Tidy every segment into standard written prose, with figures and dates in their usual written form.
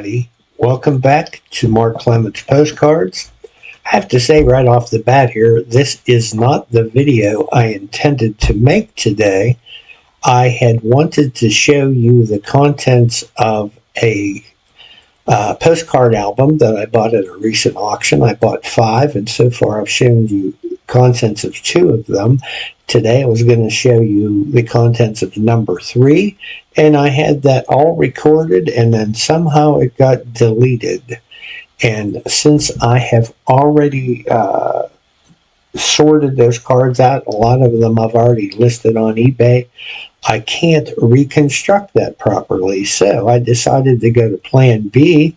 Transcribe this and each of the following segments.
everybody. Welcome back to Mark Clements Postcards. I have to say right off the bat here, this is not the video I intended to make today. I had wanted to show you the contents of a postcard album that I bought at a recent auction. I bought 5, and so far I've shown you contents of 2 of them. Today I was going to show you the contents of number 3, and I had that all recorded, and then somehow it got deleted. And since I have already sorted those cards out, a lot of them I've already listed on eBay, I can't reconstruct that properly. So I decided to go to plan B,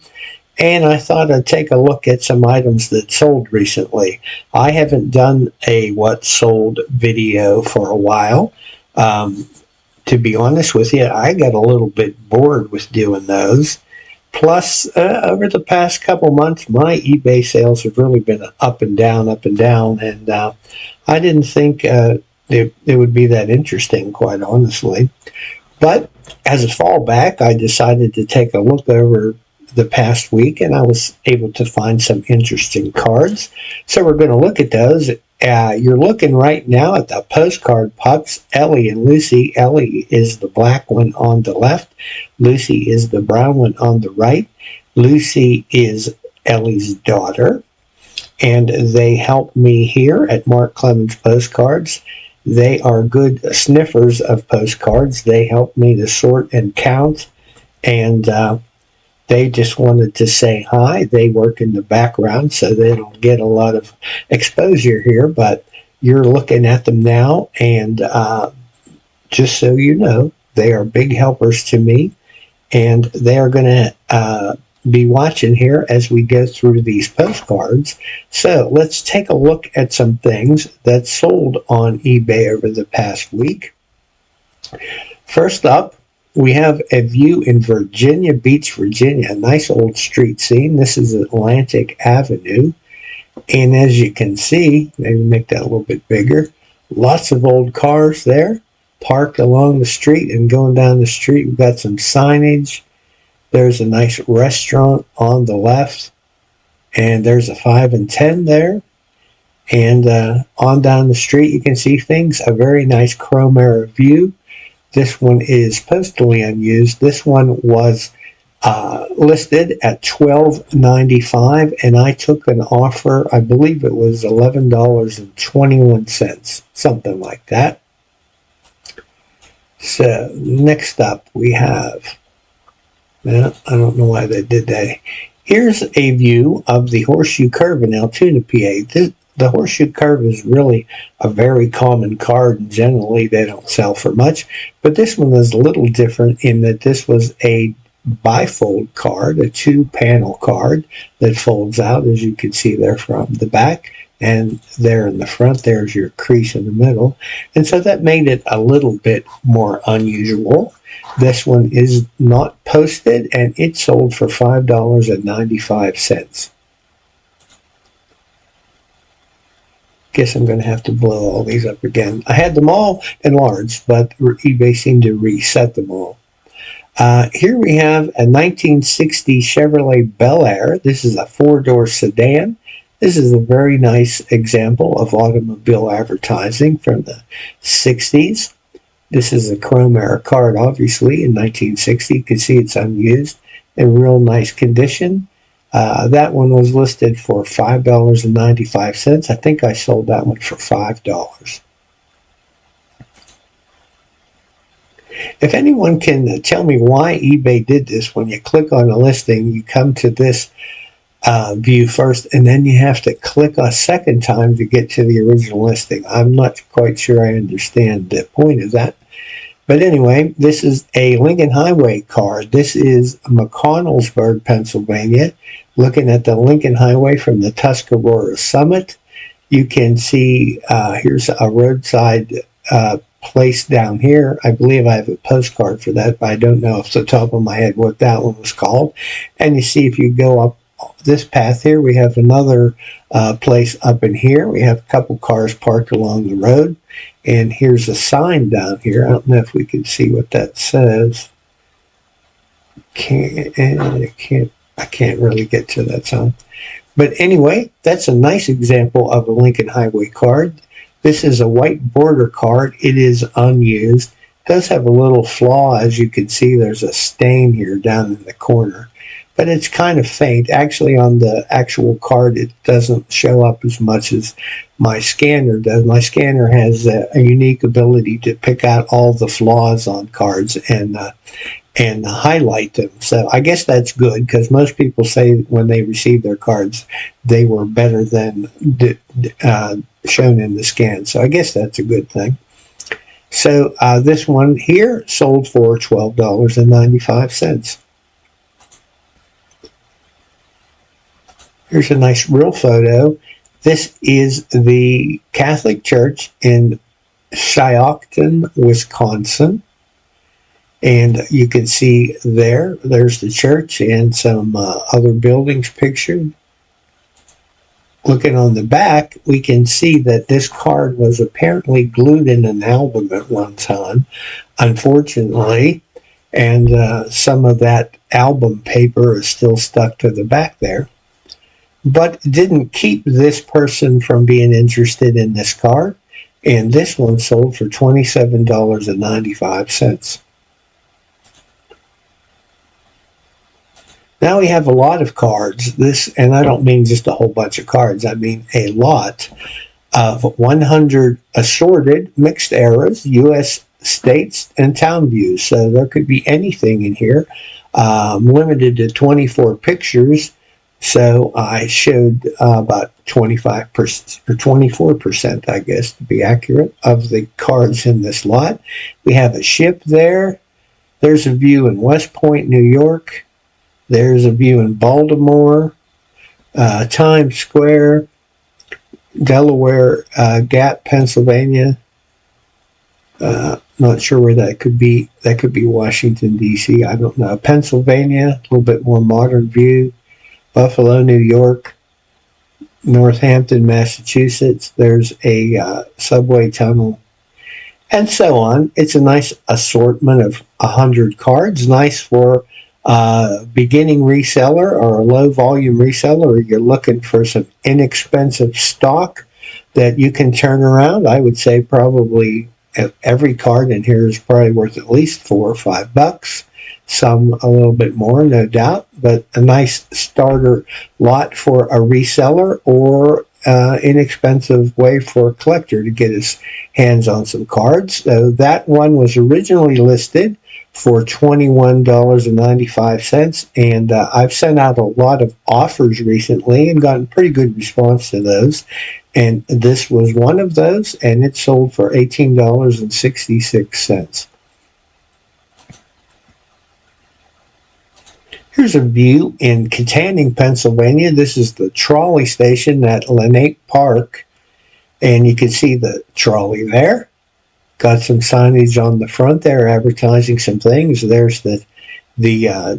and I thought I'd take a look at some items that sold recently. I haven't done a what sold video for a while. To be honest with you, I got a little bit bored with doing those. Plus, over the past couple months, my eBay sales have really been up and down, and I didn't think it would be that interesting, quite honestly. But as a fallback, I decided to take a look over the past week, and I was able to find some interesting cards. So we're going to look at those. You're looking right now at the postcard pups, Ellie and Lucy. Ellie is the black one on the left. Lucy is the brown one on the right. Lucy is Ellie's daughter, and they help me here at Mark Clements Postcards. They are good sniffers of postcards. They help me to sort and count, and they just wanted to say hi. They work in the background, so they don't get a lot of exposure here, but you're looking at them now, and just so you know, they are big helpers to me, and they are going to be watching here as we go through these postcards. So let's take a look at some things that sold on eBay over the past week. First up, we have a view in Virginia Beach, Virginia, a nice old street scene. This is Atlantic Avenue. And as you can see, maybe make that a little bit bigger, lots of old cars there parked along the street, and going down the street, we've got some signage. There's a nice restaurant on the left, and there's a 5 and 10 there. And on down the street, you can see things, a very nice chrome era view. This one is postally unused. This one was listed at $12.95, and I took an offer, I believe it was $11.21, something like that. So next up we have, I don't know why they did that. Here's a view of the Horseshoe Curve in Altoona, PA. The Horseshoe Curve is really a very common card, and generally they don't sell for much. But this one is a little different in that this was a bifold card, a 2-panel card that folds out, as you can see there from the back. And there in the front, there's your crease in the middle. And so that made it a little bit more unusual. This one is not posted, and it sold for $5.95. Guess I'm going to have to blow all these up again. I had them all enlarged, but eBay seemed to reset them all. Here we have a 1960 Chevrolet Bel Air. This is a 4-door sedan. This is a very nice example of automobile advertising from the 60s. This is a chrome era card, obviously, in 1960. You can see it's unused, in real nice condition. That one was listed for $5.95. I think I sold that one for $5. If anyone can tell me why eBay did this, when you click on a listing, you come to this view first, and then you have to click a second time to get to the original listing. I'm not quite sure I understand the point of that. But anyway, this is a Lincoln Highway card. This is McConnellsburg, Pennsylvania. Looking at the Lincoln Highway from the Tuscarora summit, you can see here's a roadside place down here. I believe I have a postcard for that, but I don't know off the top of my head what that one was called. And you see, if you go up this path here, we have another place up in here. We have a couple cars parked along the road. And here's a sign down here. I don't know if we can see what that says. Can't I can't really get to that sign. But anyway, that's a nice example of a Lincoln Highway card. This is a white border card. It is unused. It does have a little flaw. As you can see, there's a stain here down in the corner. But it's kind of faint. Actually, on the actual card, it doesn't show up as much as my scanner does. My scanner has a unique ability to pick out all the flaws on cards and highlight them. So I guess that's good, because most people say when they receive their cards, they were better than shown in the scan. So I guess that's a good thing. So this one here sold for $12.95. Here's a nice real photo. This is the Catholic Church in Shiocton, Wisconsin. And you can see there's the church and some other buildings pictured. Looking on the back, we can see that this card was apparently glued in an album at one time, unfortunately. And some of that album paper is still stuck to the back there. But didn't keep this person from being interested in this card. And this one sold for $27.95. Now we have a lot of cards. And I don't mean just a whole bunch of cards. I mean a lot of 100 assorted mixed eras, U.S. states, and town views. So there could be anything in here. Limited to 24 pictures. So I showed about 25% or 24%, I guess, to be accurate, of the cards in this lot. We have a ship there. There's a view in West Point, New York. There's a view in Baltimore, Times Square, Delaware Gap, Pennsylvania. Not sure where that could be. That could be Washington, D.C. I don't know. Pennsylvania, a little bit more modern view. Buffalo, New York, Northampton, Massachusetts. There's a subway tunnel, and so on. It's a nice assortment of 100 cards. Nice for beginning reseller or a low volume reseller, or you're looking for some inexpensive stock that you can turn around. I would say probably every card in here is probably worth at least $4 or $5. Some a little bit more, no doubt, but a nice starter lot for a reseller or inexpensive way for a collector to get his hands on some cards. So that one was originally listed for $21.95, and I've sent out a lot of offers recently and gotten pretty good response to those, and this was one of those, and it sold for $18.66. Here's a view in Kittanning, Pennsylvania. This is the trolley station at Lenape Park, and you can see the trolley there. Got some signage on the front there advertising some things. There's the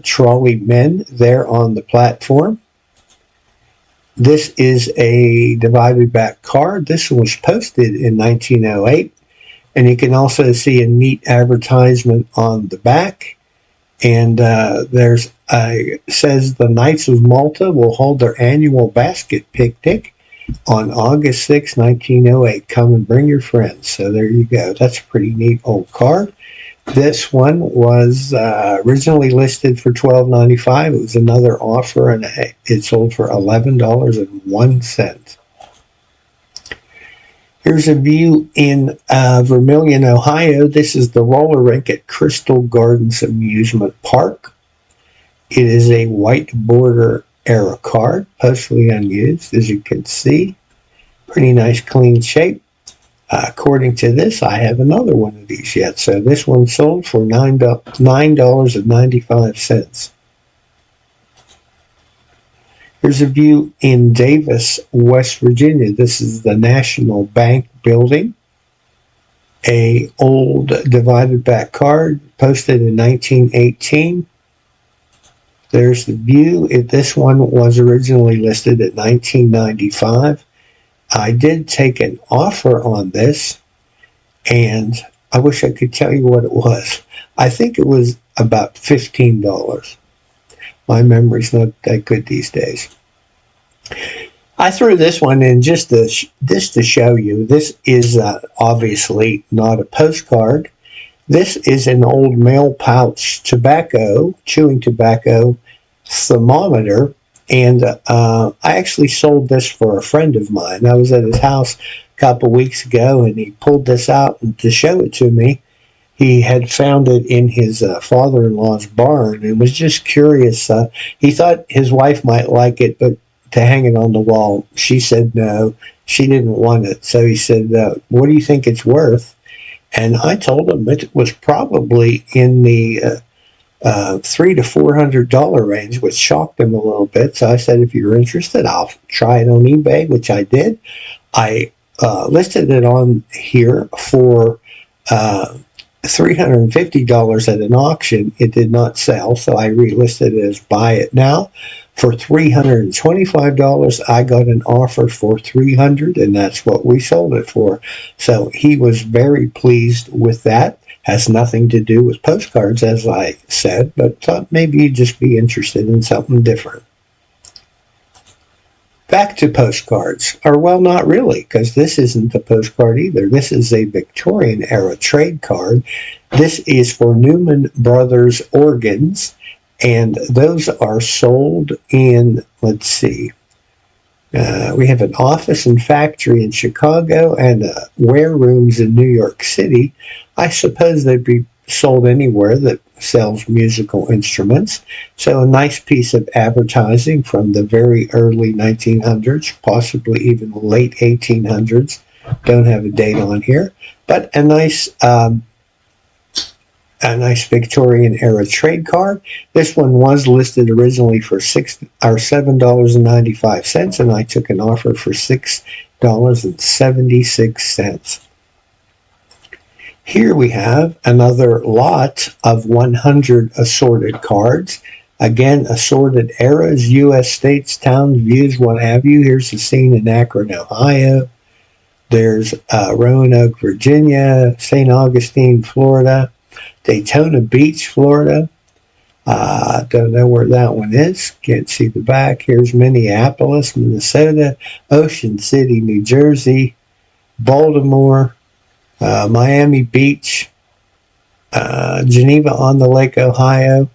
trolley men there on the platform. This is a divided back card. This was posted in 1908, and you can also see a neat advertisement on the back. And there's says the Knights of Malta will hold their annual basket picnic on August 6, 1908. Come and bring your friends. So there you go. That's a pretty neat old card. This one was originally listed for $12.95. It was another offer, and it sold for $11.01. Here's a view in Vermilion, Ohio. This is the roller rink at Crystal Gardens Amusement Park. It is a white border era card, partially unused, as you can see. Pretty nice, clean shape. According to this, I have another one of these yet. So this one sold for $9.95. Here's a view in Davis, West Virginia. This is the National Bank building. A old divided back card posted in 1918. There's the view. This one was originally listed at $19.95. I did take an offer on this, and I wish I could tell you what it was. I think it was about $15. My memory's not that good these days. I threw this one in just to show you. This is obviously not a postcard. This is an old mail pouch chewing tobacco thermometer, and I actually sold this for a friend of mine. I was at his house a couple weeks ago, and he pulled this out to show it to me. He had found it in his father-in-law's barn and was just curious. He thought his wife might like it, but to hang it on the wall, she said no, she didn't want it. So he said, what do you think it's worth? And I told him it was probably in the $300 to $400 range, which shocked him a little bit. So I said, if you're interested, I'll try it on eBay, which I did. I listed it on here for $350 at an auction. It did not sell, so I relisted it as buy it now for $325. I got an offer for $300, and that's what we sold it for. So he was very pleased with that. Has nothing to do with postcards, as I said, but thought maybe you'd just be interested in something different. Back to postcards, or well, not really, because this isn't a postcard either. This is a Victorian era trade card. This is for Newman Brothers organs, and those are sold in, let's see, we have an office and factory in Chicago and warerooms in New York City. I suppose they'd be sold anywhere that sells musical instruments. So a nice piece of advertising from the very early 1900s, possibly even late 1800s. Don't have a date on here, but a nice Victorian era trade card. This one was listed originally for $7.95, and I took an offer for $6.76. Here we have another lot of 100 assorted cards. Again, assorted eras, U.S. states, towns, views, what have you. Here's the scene in Akron, Ohio. There's Roanoke, Virginia, St. Augustine, Florida, Daytona Beach, Florida. Don't know where that one is. Can't see the back. Here's Minneapolis, Minnesota, Ocean City, New Jersey, Baltimore, Miami Beach, Geneva on the Lake, Ohio.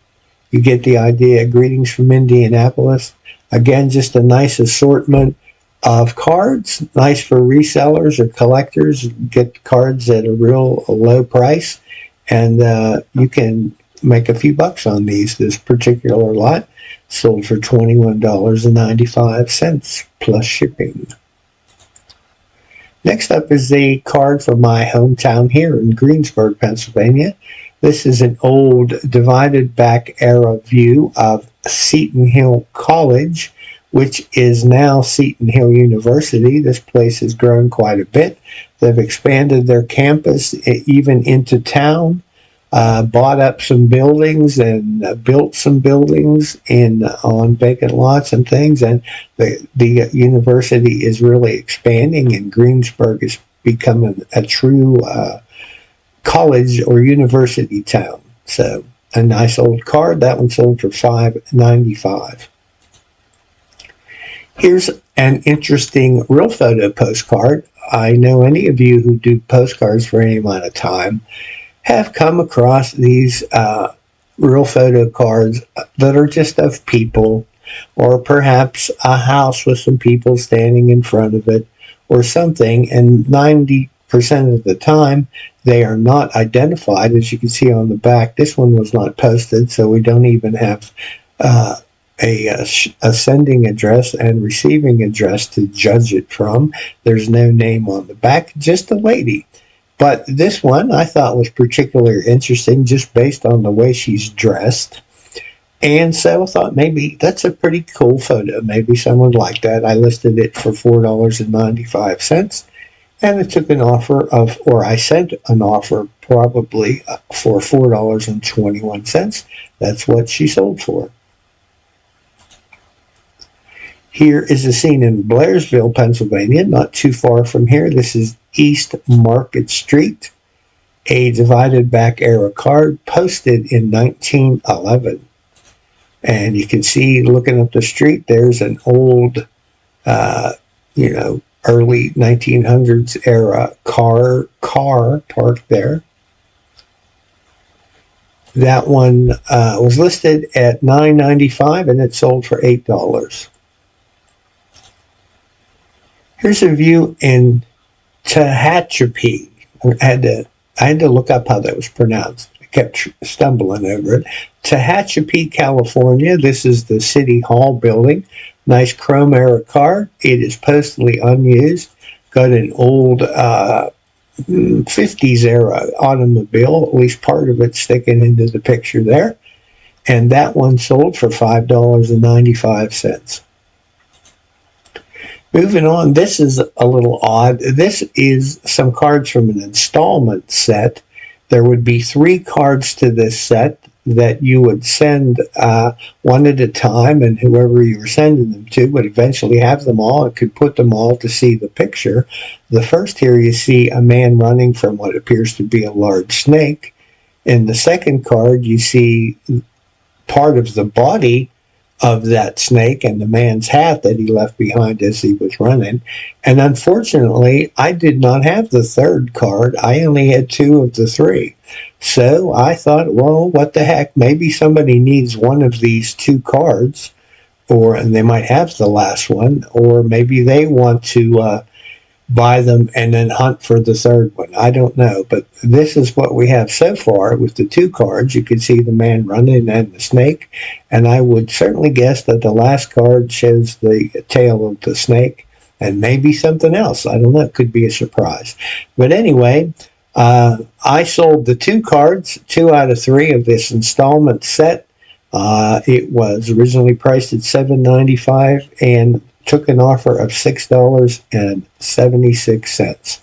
You get the idea. Greetings from Indianapolis. Again, just a nice assortment of cards. Nice for resellers or collectors. Get cards at a real low price, and you can make a few bucks on these. This particular lot sold for $21.95 plus shipping. Next up is a card from my hometown here in Greensburg, Pennsylvania. This is an old divided back era view of Seton Hill College, which is now Seton Hill University. This place has grown quite a bit. They've expanded their campus even into town, bought up some buildings and built some buildings on vacant lots and things, and the university is really expanding, and Greensburg is becoming a true college or university town. So a nice old card. That one sold for $5.95. Here's an interesting real photo postcard. I know any of you who do postcards for any amount of time have come across these real photo cards that are just of people, or perhaps a house with some people standing in front of it or something, and 90% of the time they are not identified, as you can see on the back. This one was not posted, so we don't even have a sending address and receiving address to judge it from. There's no name on the back, just a lady. But this one I thought was particularly interesting just based on the way she's dressed. And so I thought maybe that's a pretty cool photo. Maybe someone would like that. I listed it for $4.95. And I took an offer I sent an offer probably for $4.21. That's what she sold for. Here is a scene in Blairsville, Pennsylvania, not too far from here. This is East Market Street, a divided back era card posted in 1911. And you can see, looking up the street, there's an old, early 1900s era car parked there. That one was listed at $9.95 and it sold for $8. Here's a view in Tehachapi. I had to look up how that was pronounced. I kept stumbling over it. Tehachapi, California. This is the City Hall building. Nice chrome era car. It is postally unused. Got an old 50s era automobile, at least part of it sticking into the picture there. And that one sold for $5.95. Moving on, this is a little odd. This is some cards from an installment set. There would be 3 cards to this set that you would send one at a time, and whoever you were sending them to would eventually have them all and could put them all to see the picture. The first here, you see a man running from what appears to be a large snake. In the second card, you see part of the body of that snake and the man's hat that he left behind as he was running. And unfortunately, I did not have the third card. I only had 2 of the 3. So I thought, well, what the heck? Maybe somebody needs one of these 2 cards, and they might have the last one, or maybe they want to buy them and then hunt for the third one. I don't know, but this is what we have so far with the 2 cards. You can see the man running and the snake, and I would certainly guess that the last card shows the tail of the snake and maybe something else. I don't know. It could be a surprise. But anyway, I sold the 2 cards, 2 out of 3 of this installment set. It was originally priced at $7.95 and took an offer of $6.76.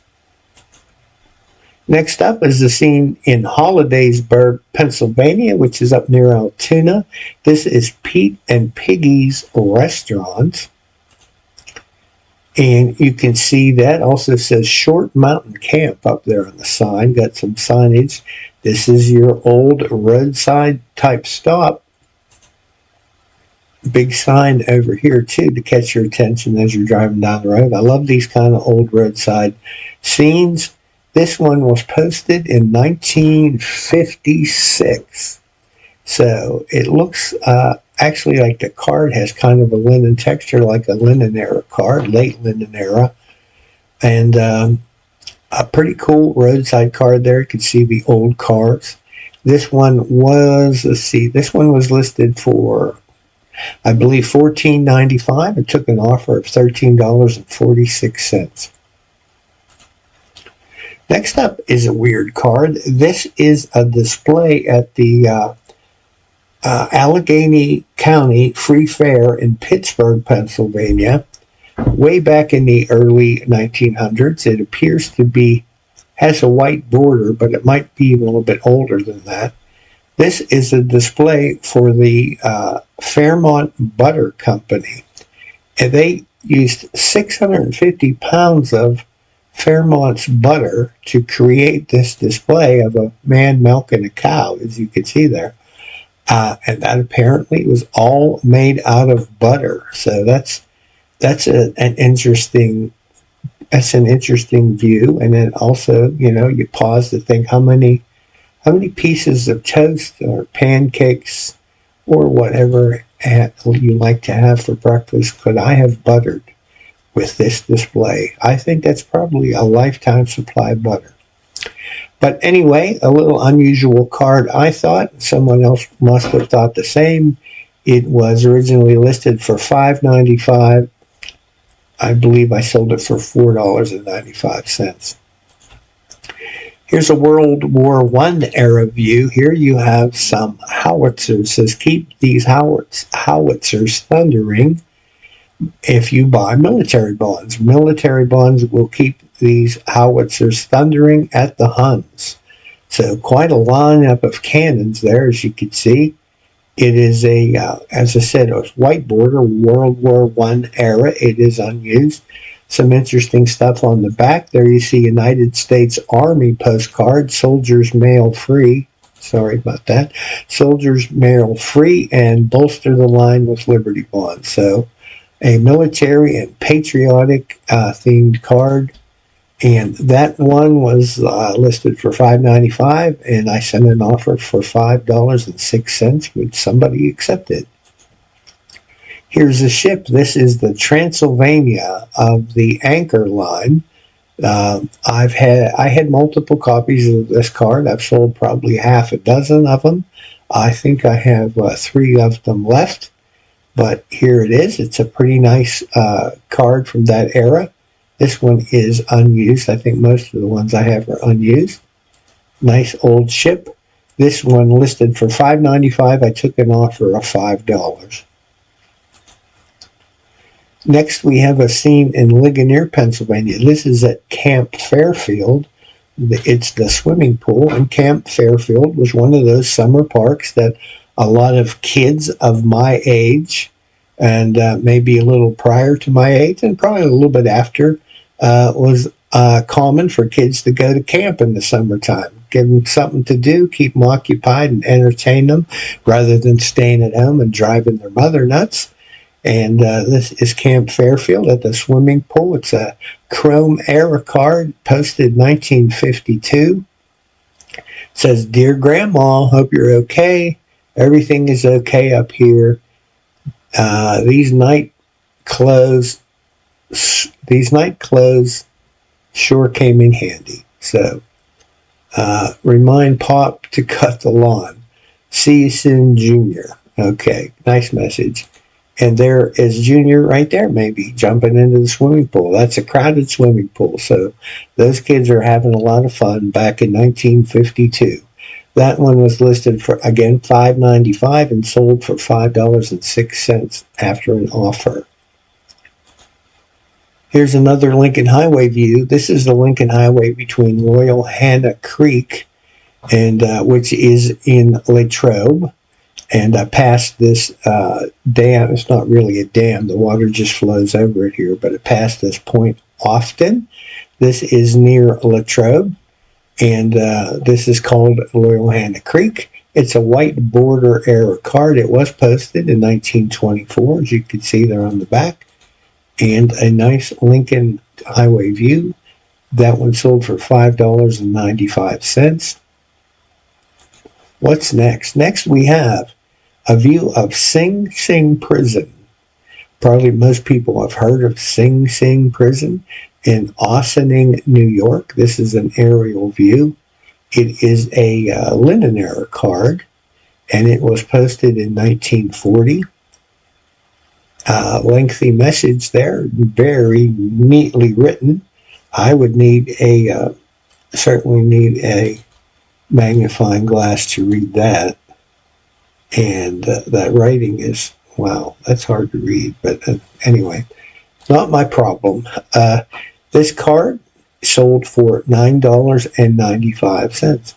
Next up is the scene in Hollidaysburg, Pennsylvania, which is up near Altoona. This is Pete and Piggy's restaurant. And you can see that also says Short Mountain Camp up there on the sign. Got some signage. This is your old roadside type stop. Big sign over here too to catch your attention as you're driving down the road. I love these kind of old roadside scenes. This one was posted in 1956. So it looks actually like the card has kind of a linen texture, like a linen era card, late linen era. And a pretty cool roadside card there. You can see the old cars. This one was, this one was listed for, I believe, $14.95. It took an offer of $13.46. Next up is a weird card. This is a display at the Allegheny County Free Fair in Pittsburgh, Pennsylvania, way back in the early 1900s. It appears to be, has a white border, but it might be a little bit older than that. This is a display for the Fairmont Butter Company. And they used 650 pounds of Fairmont's butter to create this display of a man milking a cow, as you can see there. And that apparently was all made out of butter. So that's an interesting view. And then also, you pause to think how many pieces of toast or pancakes or whatever you like to have for breakfast could I have buttered with this display? I think that's probably a lifetime supply of butter. But anyway, a little unusual card, I thought. Someone else must have thought the same. It was originally listed for $5.95. I believe I sold it for $4.95. Here's a World War I era view. Here you have some howitzers. It says, keep these howitzers thundering if you buy military bonds. Military bonds will keep these howitzers thundering at the Huns. So quite a lineup of cannons there, as you can see. It is as I said, a white border, World War I era. It is unused. Some interesting stuff on the back there. You see United States Army postcard, soldiers mail free. Sorry about that. Soldiers mail free and bolster the line with Liberty Bonds. So a military and patriotic themed card. And that one was listed for $5.95, and I sent an offer for $5.06, which somebody accepted. Here's the ship. This is the Transylvania of the Anchor line. I had multiple copies of this card. I've sold probably half a dozen of them. I think I have 3 of them left, but here it is. It's a pretty nice card from that era. This one is unused. I think most of the ones I have are unused. Nice old ship. This one listed for $5.95. I took an offer of $5. Next, we have a scene in Ligonier, Pennsylvania. This is at Camp Fairfield. It's the swimming pool, and Camp Fairfield was one of those summer parks that a lot of kids of my age, and maybe a little prior to my age, and probably a little bit after, was common for kids to go to camp in the summertime. Give them something to do, keep them occupied, and entertain them, rather than staying at home and driving their mother nuts. And this is Camp Fairfield at the swimming pool. It's a chrome era card, posted 1952. It says, "Dear Grandma, hope you're okay. Everything is okay up here. These night clothes sure came in handy. So remind Pop to cut the lawn. See you soon, Junior." Okay, nice message. And there is Junior right there, maybe, jumping into the swimming pool. That's a crowded swimming pool, so those kids are having a lot of fun back in 1952. That one was listed for, again, $5.95 and sold for $5.06 after an offer. Here's another Lincoln Highway view. This is the Lincoln Highway between Loyal Hanna Creek, and which is in Latrobe. And I passed this dam. It's not really a dam. The water just flows over it here, but it passed this point often. This is near Latrobe, and this is called Loyal Hanna Creek. It's a white border era card. It was posted in 1924, as you can see there on the back, and a nice Lincoln Highway view. That one sold for $5.95. What's next? Next we have a view of Sing Sing Prison. Probably most people have heard of Sing Sing Prison in Ossining, New York. This is an aerial view. It is a linen era card, and it was posted in 1940. Lengthy message there, very neatly written. I would certainly need a magnifying glass to read that. And that writing is, wow, that's hard to read. But anyway, not my problem. This card sold for $9.95.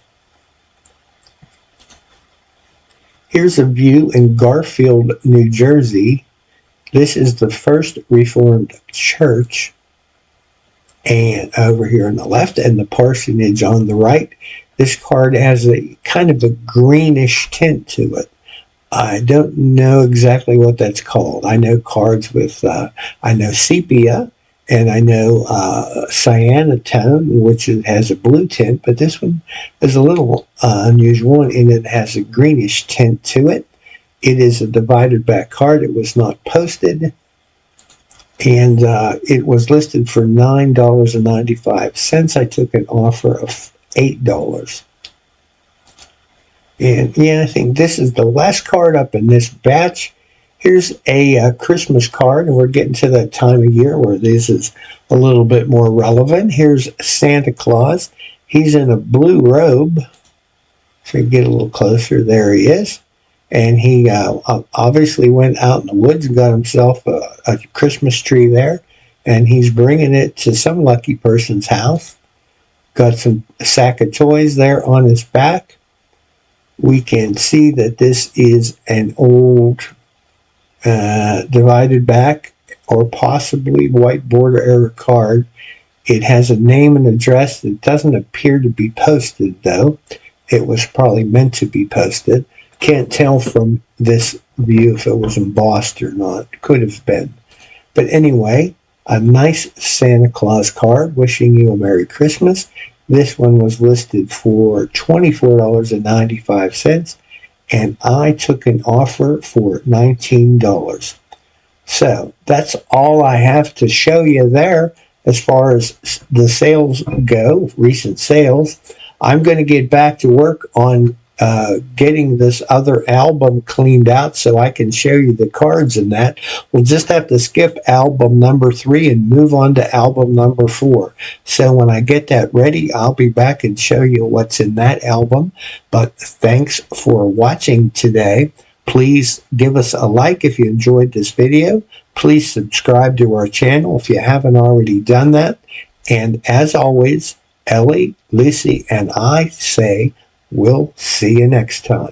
Here's a view in Garfield, New Jersey. This is the First Reformed Church, and over here on the left, and the parsonage on the right. This card has a kind of a greenish tint to it. I don't know exactly what that's called. I know cards with, I know sepia, and I know cyanotone, which has a blue tint, but this one is a little unusual, and it has a greenish tint to it. It is a divided back card. It was not posted, and it was listed for $9.95. I took an offer of $8. And yeah, I think this is the last card up in this batch. Here's a Christmas card, and we're getting to that time of year where this is a little bit more relevant. Here's Santa Claus. He's in a blue robe. So you get a little closer. There he is. And he obviously went out in the woods and got himself a Christmas tree there. And he's bringing it to some lucky person's house. Got a sack of toys there on his back. We can see that this is an old divided back or possibly white border era card. It has a name and address that doesn't appear to be posted, though. it was probably meant to be posted. Can't tell from this view if it was embossed or not. Could have been. But anyway, a nice Santa Claus card wishing you a Merry Christmas. This one was listed for $24.95, and I took an offer for $19. So that's all I have to show you there as far as the sales go, recent sales. I'm going to get back to work on getting this other album cleaned out so I can show you the cards in that. We'll just have to skip album number 3 and move on to album number 4. So when I get that ready, I'll be back and show you what's in that album. But thanks for watching today. Please give us a like if you enjoyed this video. Please subscribe to our channel if you haven't already done that. And as always, Ellie, Lucy, and I say, we'll see you next time.